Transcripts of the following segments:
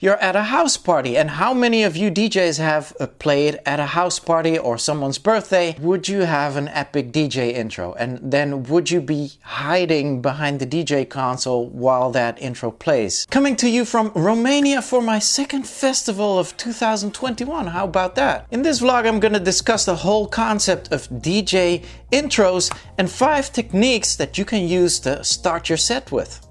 You're at a house party, and how many of you DJs have played at a house party or someone's birthday? Would you have an epic DJ intro? And then would you be hiding behind the DJ console while that intro plays? Coming to you from Romania for my second festival of 2021. How about that? In this vlog, I'm gonna discuss the whole concept of DJ intros and 5 techniques that you can use to start your set with.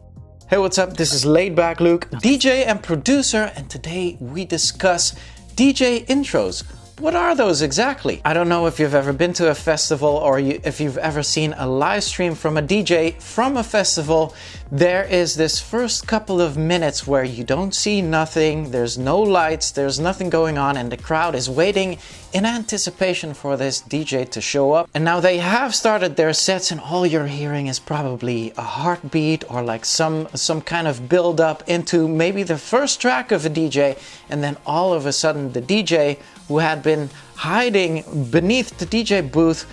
Hey, what's up? This is Laidback Luke, DJ and producer, and today we discuss DJ intros. What are those exactly? I don't know if you've ever been to a festival or if you've ever seen a live stream from a DJ from a festival. There is this first couple of minutes where you don't see nothing, there's no lights, there's nothing going on, and the crowd is waiting in anticipation for this DJ to show up. And now they have started their sets, and all you're hearing is probably a heartbeat or like some kind of build up into maybe the first track of a DJ, and then all of a sudden the DJ who had been hiding beneath the DJ booth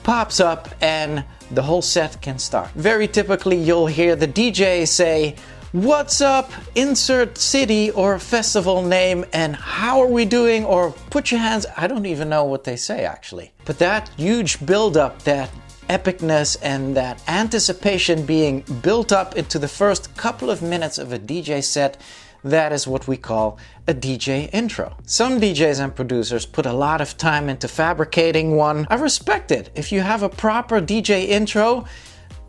pops up and the whole set can start. Very typically you'll hear the DJ say, "What's up? Insert city or festival name and how are we doing?" or "Put your hands..." I don't even know what they say actually. But that huge build up, that epicness and that anticipation being built up into the first couple of minutes of a DJ set, that is what we call a DJ intro. Some DJs and producers put a lot of time into fabricating one. I respect it. If you have a proper DJ intro,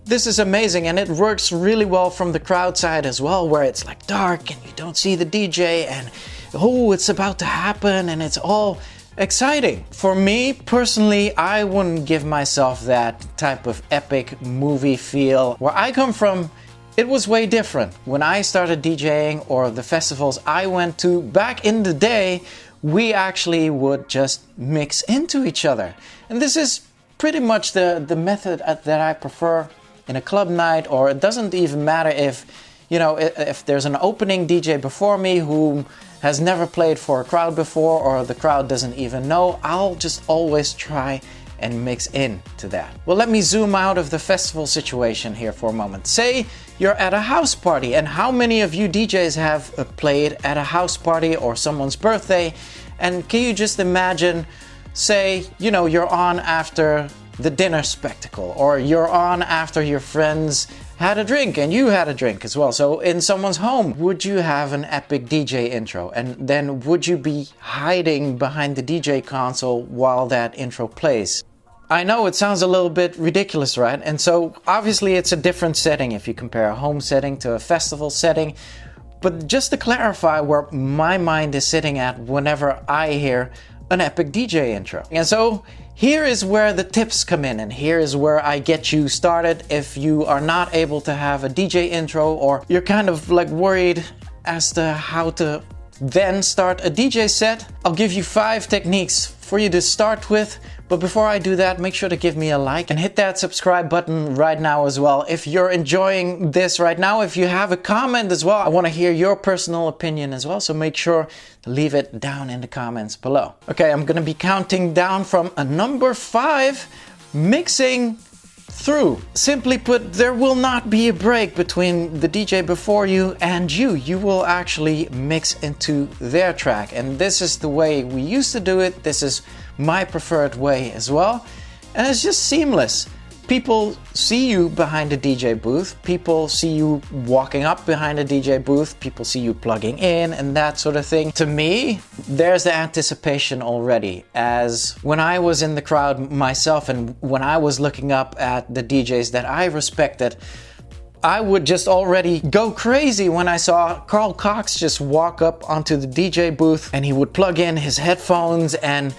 this is amazing, and it works really well from the crowd side as well, where it's like dark and you don't see the DJ and oh, it's about to happen and it's all exciting. For me personally, I wouldn't give myself that type of epic movie feel. Where I come from, it was way different. When I started DJing or the festivals I went to back in the day, we actually would just mix into each other. And this is pretty much the method that I prefer in a club night, or it doesn't even matter if, you know, if there's an opening DJ before me who has never played for a crowd before or the crowd doesn't even know, I'll just always try and mix into that. Well, let me zoom out of the festival situation here for a moment. Say you're at a house party, and how many of you DJs have played at a house party or someone's birthday? And can you just imagine, say, you know, you're on after the dinner spectacle, or you're on after your friends had a drink and you had a drink as well. So in someone's home, would you have an epic DJ intro? And then would you be hiding behind the DJ console while that intro plays? I know it sounds a little bit ridiculous, right? And so obviously it's a different setting if you compare a home setting to a festival setting. But just to clarify where my mind is sitting at whenever I hear an epic DJ intro. And so here is where the tips come in, and here is where I get you started if you are not able to have a DJ intro, or you're kind of like worried as to how to then start a DJ set. I'll give you 5 techniques for you to start with. But before I do that, make sure to give me a like and hit that subscribe button right now as well. If you're enjoying this right now, if you have a comment as well, I want to hear your personal opinion as well. So make sure to leave it down in the comments below. Okay, I'm going to be counting down from a number 5, mixing through. Simply put, there will not be a break between the DJ before you and you. You will actually mix into their track. And this is the way we used to do it. This is my preferred way as well. And it's just seamless. People see you behind the DJ booth. People see you walking up behind the DJ booth. People see you plugging in and that sort of thing. To me, there's the anticipation already. As when I was in the crowd myself and when I was looking up at the DJs that I respected, I would just already go crazy when I saw Carl Cox just walk up onto the DJ booth and he would plug in his headphones, and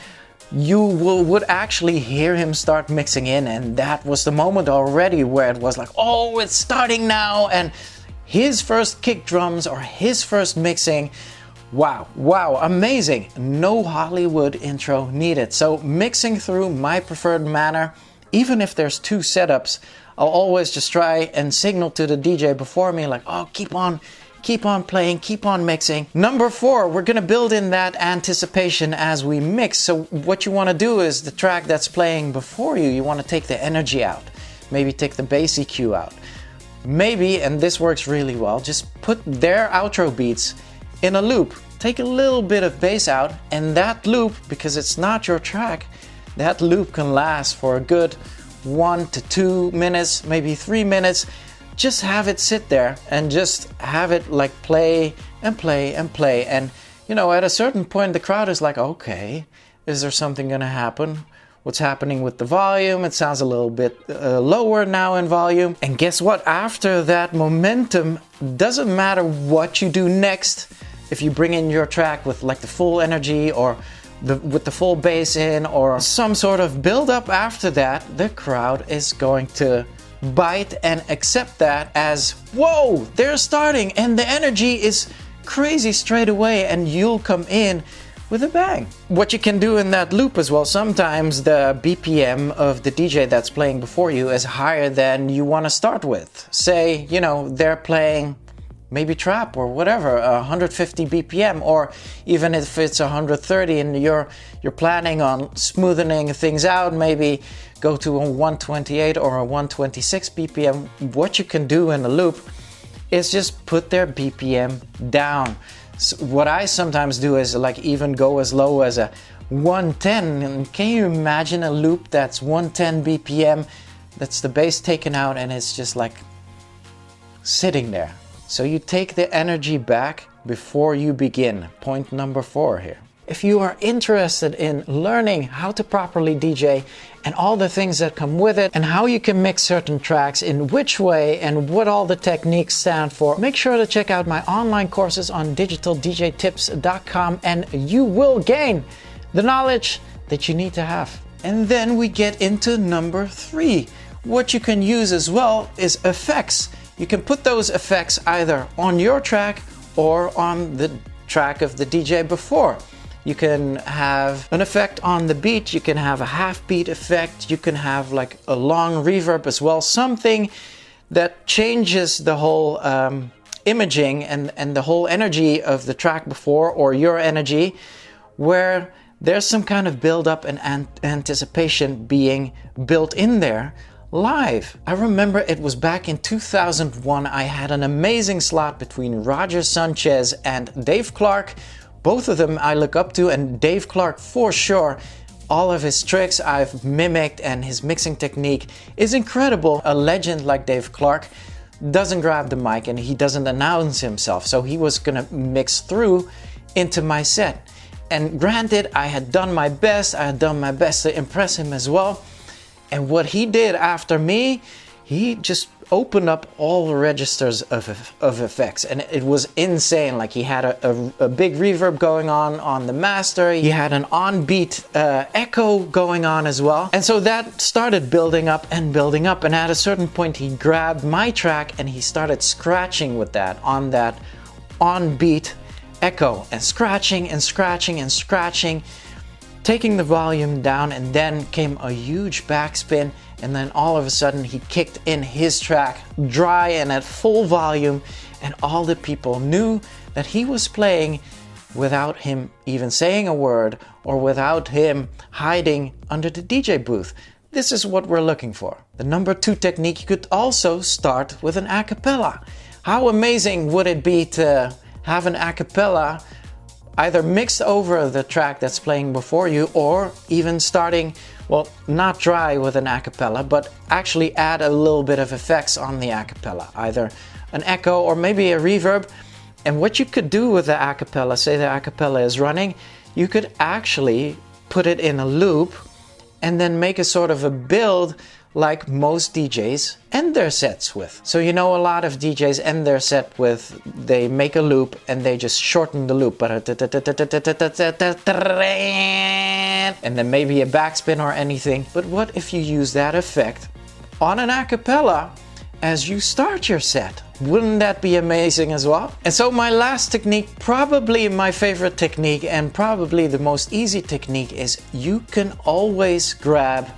you would actually hear him start mixing in, and that was the moment already where it was like, oh, it's starting now, and his first kick drums or his first mixing, wow, amazing. No Hollywood intro needed. So mixing through, my preferred manner. Even if there's 2 setups, I'll always just try and signal to the DJ before me like, oh, keep on playing, keep on mixing. Number 4, we're gonna build in that anticipation as we mix. So what you wanna do is the track that's playing before you wanna take the energy out. Maybe take the bass EQ out. Maybe, and this works really well, just put their outro beats in a loop. Take a little bit of bass out, and that loop, because it's not your track, that loop can last for a good 1 to 2 minutes, maybe 3 minutes. Just have it sit there and just have it like play and play and play. And you know, at a certain point the crowd is like, okay, is there something gonna happen? What's happening with the volume? It sounds a little bit lower now in volume. And guess what? After that momentum, doesn't matter what you do next. If you bring in your track with like the full energy or with the full bass in or some sort of build up after that, the crowd is going to bite and accept that as, whoa, they're starting and the energy is crazy straight away, and you'll come in with a bang. What you can do in that loop as well, sometimes the BPM of the DJ that's playing before you is higher than you want to start with. Say, you know, they're playing maybe trap or whatever, 150 BPM, or even if it's 130 and you're planning on smoothing things out, maybe go to a 128 or a 126 BPM. What you can do in a loop is just put their BPM down. So what I sometimes do is like even go as low as a 110. And can you imagine a loop that's 110 BPM? That's the bass taken out and it's just like sitting there. So you take the energy back before you begin. Point number 4 here. If you are interested in learning how to properly DJ and all the things that come with it and how you can mix certain tracks in which way and what all the techniques stand for, make sure to check out my online courses on digitaldjtips.com and you will gain the knowledge that you need to have. And then we get into number 3. What you can use as well is effects. You can put those effects either on your track or on the track of the DJ before. You can have an effect on the beat, you can have a half beat effect, you can have like a long reverb as well, something that changes the whole imaging and the whole energy of the track before, or your energy, where there's some kind of build up and anticipation being built in there live. I remember it was back in 2001, I had an amazing slot between Roger Sanchez and Dave Clark. Both of them I look up to, and Dave Clark for sure. All of his tricks I've mimicked and his mixing technique is incredible. A legend like Dave Clark doesn't grab the mic and he doesn't announce himself, so he was gonna mix through into my set. And granted, I had done my best to impress him as well. And what he did after me, he just opened up all the registers of effects, and it was insane. Like he had a big reverb going on the master, he had an on-beat echo going on as well, and so that started building up, and at a certain point he grabbed my track and he started scratching with that on-beat echo, and scratching, taking the volume down, and then came a huge backspin. And then all of a sudden he kicked in his track dry and at full volume, and all the people knew that he was playing without him even saying a word or without him hiding under the DJ booth. This is what we're looking for. The number 2 technique, you could also start with an acapella. How amazing would it be to have an acapella either mixed over the track that's playing before you, or even starting, well, not dry with an acapella, but actually add a little bit of effects on the acapella, either an echo or maybe a reverb. And what you could do with the acapella, say the acapella is running, you could actually put it in a loop and then make a sort of a build like most DJs end their sets with. So you know, a lot of DJs end their set with, they make a loop and they just shorten the loop, and then maybe a backspin or anything. But what if you use that effect on an acapella as you start your set? Wouldn't that be amazing as well? And so my last technique, probably my favorite technique and probably the most easy technique, is you can always grab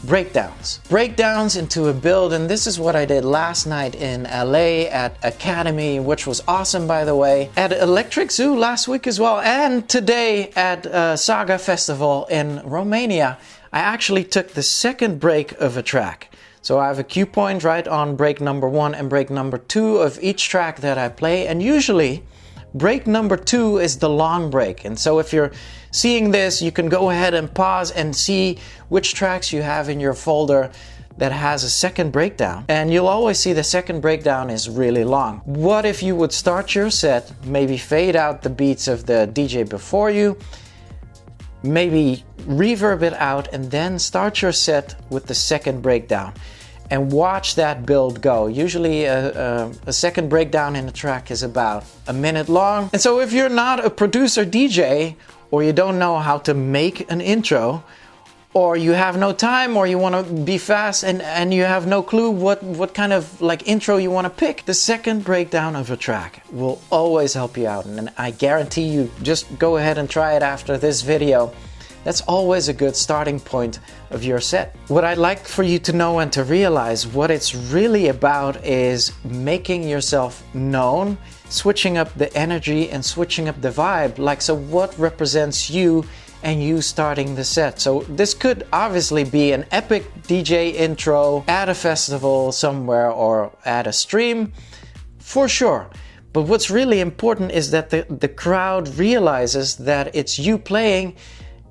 breakdowns into a build. And this is what I did last night in LA at Academy, which was awesome, by the way, at Electric Zoo last week as well, and today at Saga Festival in Romania. I actually took the second break of a track. So I have a cue point right on break number 1 and break number 2 of each track that I play, and usually break number 2 is the long break. And so if you're seeing this, you can go ahead and pause and see which tracks you have in your folder that has a second breakdown. And you'll always see the second breakdown is really long. What if you would start your set, maybe fade out the beats of the DJ before you, maybe reverb it out, and then start your set with the second breakdown and watch that build go. Usually a second breakdown in a track is about a minute long. And so if you're not a producer DJ, or you don't know how to make an intro, or you have no time, or you want to be fast and you have no clue what kind of like intro you want to pick, the second breakdown of a track will always help you out. And I guarantee you, just go ahead and try it after this video. That's always a good starting point of your set. What I'd like for you to know and to realize, what it's really about is making yourself known, switching up the energy and switching up the vibe. Like, so what represents you and you starting the set? So this could obviously be an epic DJ intro at a festival somewhere or at a stream, for sure. But what's really important is that the crowd realizes that it's you playing.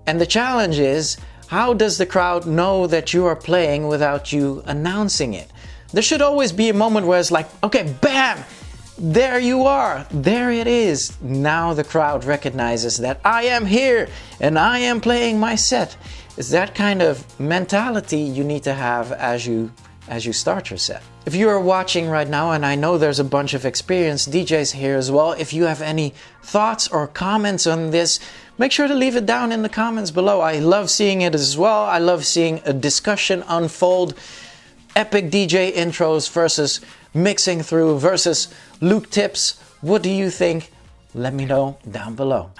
And the challenge is, how does the crowd know that you are playing without you announcing it? There should always be a moment where it's like, okay, bam, there you are, there it is. Now the crowd recognizes that I am here and I am playing my set. It's that kind of mentality you need to have as you start your set. If you are watching right now, and I know there's a bunch of experienced DJs here as well, if you have any thoughts or comments on this, make sure to leave it down in the comments below. I love seeing it as well. I love seeing a discussion unfold. Epic DJ intros versus mixing through versus Luke tips. What do you think? Let me know down below.